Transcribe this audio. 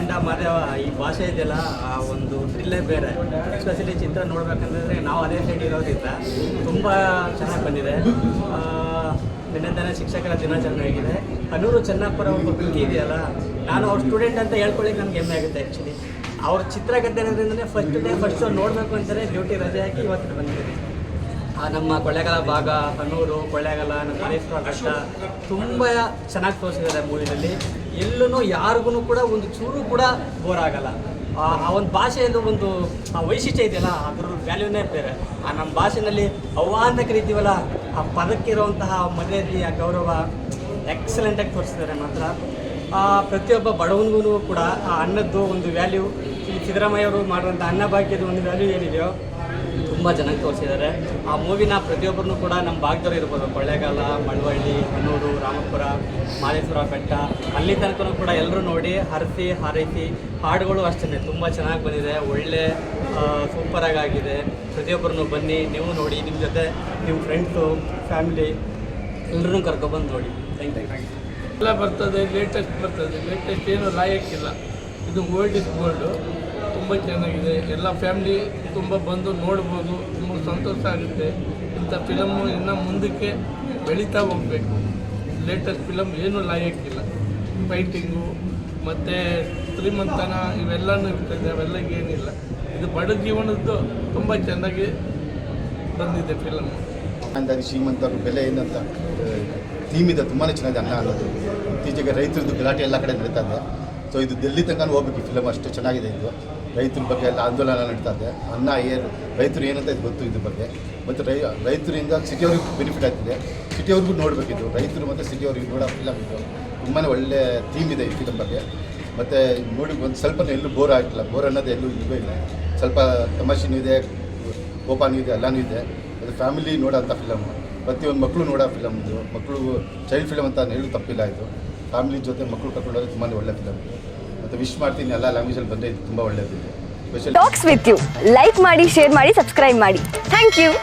ಗಂಡ ಮಾದೇವ ಈ ಭಾಷೆ ಇದೆಯಲ್ಲ ಆ ಒಂದು ಥ್ರಿಲ್ಲೇ ಬೇರೆ. ಎಸ್ಪೆಷಲಿ ಚಿತ್ರ ನೋಡ್ಬೇಕಂತಂದರೆ ನಾವು ಅದೇ ಸೈಡ್ ಇರೋದ್ರಿಂದ ತುಂಬ ಚೆನ್ನಾಗಿ ಬಂದಿದೆ. ನಿನ್ನೆ ತಾನೇ ಶಿಕ್ಷಕರ ದಿನಾಚರಣೆ ಆಗಿದೆ. ಕಣ್ಣೂರು ಚೆನ್ನಪ್ಪರ ಒಂದು ಕೃತಿ ಇದೆಯಲ್ಲ, ನಾನು ಅವ್ರ ಸ್ಟೂಡೆಂಟ್ ಅಂತ ಹೇಳ್ಕೊಳ್ಳಿಕ್ಕೆ ನನಗೆ ಹೆಮ್ಮೆ ಆಗುತ್ತೆ. ಆ್ಯಕ್ಚುಲಿ ಅವ್ರ ಚಿತ್ರಕಥೆ ಇರೋದ್ರಿಂದಲೇ ಫಸ್ಟ್ ಶೋ ನೋಡಬೇಕು ಅಂತಾರೆ ಡ್ಯೂಟಿ ರಜೆ ಹಾಕಿ ಇವತ್ತು ಬಂದಿದ್ದೀನಿ. ನಮ್ಮ ಕೊಳ್ಳೇಗಾಲ ಭಾಗ, ಕಣ್ಣೂರು, ಕೊಳ್ಳೇಗಾಲ, ನಮ್ಮ ಮಲೇಶ್ವರ ಘಟ್ಟ ತುಂಬ ಚೆನ್ನಾಗಿ ತೋರಿಸಿದ್ದಾರೆ ಮೂವಿನಲ್ಲಿ. ಎಲ್ಲೂ ಯಾರಿಗೂ ಕೂಡ ಒಂದು ಚೂರು ಕೂಡ ಬೋರ್ ಆಗಲ್ಲ. ಆ ಒಂದು ಭಾಷೆಯಲ್ಲೂ ಒಂದು ವೈಶಿಷ್ಟ್ಯ ಇದೆಯಲ್ಲ, ಅದ್ರ ವ್ಯಾಲ್ಯೂನೇ ಬೇರೆ. ನಮ್ಮ ಭಾಷೆಯಲ್ಲಿ ಅವ್ವ ಅಂತ ಕರಿತೀವಲ್ಲ, ಆ ಪದಕ್ಕಿರುವಂತಹ ಮರ್ಯಾದೆ, ಆ ಗೌರವ ಎಕ್ಸಲೆಂಟಾಗಿ ತೋರಿಸಿದ್ದಾರೆ. ಮಾತ್ರ ಪ್ರತಿಯೊಬ್ಬ ಬಡವನಿಗೂ ಕೂಡ ಆ ಅನ್ನದ್ದು ಒಂದು ವ್ಯಾಲ್ಯೂ, ಈ ಸಿದ್ದರಾಮಯ್ಯ ಅವರು ಮಾಡುವಂಥ ಅನ್ನಭಾಗ್ಯದ ಒಂದು ವ್ಯಾಲ್ಯೂ ಏನಿದೆಯೋ ತುಂಬ ಚೆನ್ನಾಗಿ ತೋರಿಸಿದ್ದಾರೆ. ಆ ಮೂವಿನ ಪ್ರತಿಯೊಬ್ಬರನ್ನು ಕೂಡ ನಮ್ಮ ಭಾಗದವ್ರು ಇರ್ಬೋದು, ಕೊಳ್ಳೇಗಾಲ, ಮಳವಳ್ಳಿ, ಕಣ್ಣೂರು, ರಾಮಪುರ, ಮಾದೇಶ್ವರ ಬೆಟ್ಟ, ಅಲ್ಲಿ ತನಕ ಕೂಡ ಎಲ್ಲರೂ ನೋಡಿ ಹರಸಿ ಹಾರೈಸಿ. ಹಾಡುಗಳು ಅಷ್ಟೇ ತುಂಬ ಚೆನ್ನಾಗಿ ಬಂದಿದೆ, ಒಳ್ಳೆ ಸೂಪರಾಗಿ ಆಗಿದೆ. ಪ್ರತಿಯೊಬ್ಬರನ್ನು ಬನ್ನಿ, ನೀವು ನೋಡಿ, ನಿಮ್ಮ ಜೊತೆ ನಿಮ್ಮ ಫ್ರೆಂಡ್ಸು, ಫ್ಯಾಮಿಲಿ ಎಲ್ಲರೂ ಕರ್ಕೊಬಂದು ನೋಡಿ. Thank you. ಎಲ್ಲ ಬರ್ತದೆ, ಲೇಟೆಸ್ಟ್ ಏನು ಲಾಯಕ್ಕಿಲ್ಲ. ಇದು ಓಲ್ಡ್ ಇಸ್ ಗೋಲ್ಡು, ತುಂಬ ಚೆನ್ನಾಗಿದೆ. ಎಲ್ಲ ಫ್ಯಾಮಿಲಿ ತುಂಬ ಬಂದು ನೋಡ್ಬೋದು, ತುಂಬ ಸಂತೋಷ ಆಗುತ್ತೆ. ಇಂಥ ಫಿಲಮ್ಮು ಇನ್ನು ಮುಂದಕ್ಕೆ ಬೆಳೀತಾ ಹೋಗಬೇಕು. ಲೇಟೆಸ್ಟ್ ಫಿಲಮ್ ಏನೂ ಲಾಯಕ್ಕಿಲ್ಲ. ಫೈಟಿಂಗು ಮತ್ತು ಶ್ರೀಮಂತನ ಇವೆಲ್ಲನೂ ಇರ್ತದೆ, ಅವೆಲ್ಲ ಏನಿಲ್ಲ. ಇದು ಬಡ ಜೀವನದ್ದು ತುಂಬ ಚೆನ್ನಾಗಿ ಬಂದಿದೆ ಫಿಲಮ್ಮು. ಅಂದಾಗಿ ಶ್ರೀಮಂತರು ಬೆಲೆ ಏನಂತ ಥೀಮ್ ಇದೆ, ತುಂಬಾ ಚೆನ್ನಾಗಿದೆ. ಅನ್ನ ಅನ್ನೋದು ಇತ್ತೀಚೆಗೆ ರೈತರದ್ದು ಗಲಾಟೆ ಎಲ್ಲ ಕಡೆ ನಡೀತಾ ಇದೆ. ಸೊ ಇದು ಡೆಲ್ಲಿ ತನಕ ಹೋಗ್ಬೇಕು ಈ ಫಿಲಮ್, ಅಷ್ಟು ಚೆನ್ನಾಗಿದೆ. ಇದು ರೈತರ ಬಗ್ಗೆ ಎಲ್ಲ ಆಂದೋಲನ ನಡೀತಾ ಇದೆ. ಅನ್ನ ಏನು ರೈತರು ಏನಂತ ಇದು ಗೊತ್ತು ಇದ್ರ ಬಗ್ಗೆ. ಮತ್ತು ರೈತರಿಂದ ಸಿಟಿಯವ್ರಿಗೆ ಬೆನಿಫಿಟ್ ಆಗ್ತಿದೆ, ಸಿಟಿಯವ್ರಿಗೂ ನೋಡಬೇಕಿದ್ದು. ರೈತರು ಮತ್ತು ಸಿಟಿಯವ್ರಿಗೆ ನೋಡೋ ಫಿಲಮ್ ಇದು. ತುಂಬಾ ಒಳ್ಳೆ ಥೀಮ್ ಇದೆ ಈ ಫಿಲಮ್ ಬಗ್ಗೆ. ಮತ್ತು ನೋಡಿ ಒಂದು ಸ್ವಲ್ಪ ಎಲ್ಲೂ ಬೋರ್ ಆಗಿಲ್ಲ. ಬೋರ್ ಅನ್ನೋದು ಎಲ್ಲೂ ಇಲ್ಲವೇ ಇಲ್ಲ. ಸ್ವಲ್ಪ ತಮಾಷೆನೂ ಇದೆ, ಕೋಪನೂ ಇದೆ, ಎಲ್ಲನೂ ಇದೆ. ಅದು ಫ್ಯಾಮಿಲಿ ನೋಡೋಂಥ ಫಿಲಮ್, ಪ್ರತಿಯೊಂದು ಮಕ್ಕಳು ನೋಡೋ ಫಿಲಮ್ ಇದು. ಮಕ್ಕಳು ಚೈಲ್ಡ್ ಫಿಲಮ್ ಅಂತ ಹೇಳೋದು ತಪ್ಪಿಲ್ಲ. ಇದು ಫ್ಯಾಮಿಲಿ ಜೊತೆ ಮಕ್ಕಳು ಕರ್ಕೊಂಡೋದ್ರೆ ತುಂಬಾ ಒಳ್ಳೆ ಫಿಲಮ್ ಇದು. ಮತ್ತು ವಿಶ್ ಮಾಡ್ತೀನಿ ಎಲ್ಲ ಲ್ಯಾಂಗ್ವೇಜಲ್ಲಿ ಬಂದರೆ ಇದು ತುಂಬ ಒಳ್ಳೆಯದಿದೆ. Special talks with you like ಮಾಡಿ, ಶೇರ್ ಮಾಡಿ, ಸಬ್ಸ್ಕ್ರೈಬ್ ಮಾಡಿ. Thank you.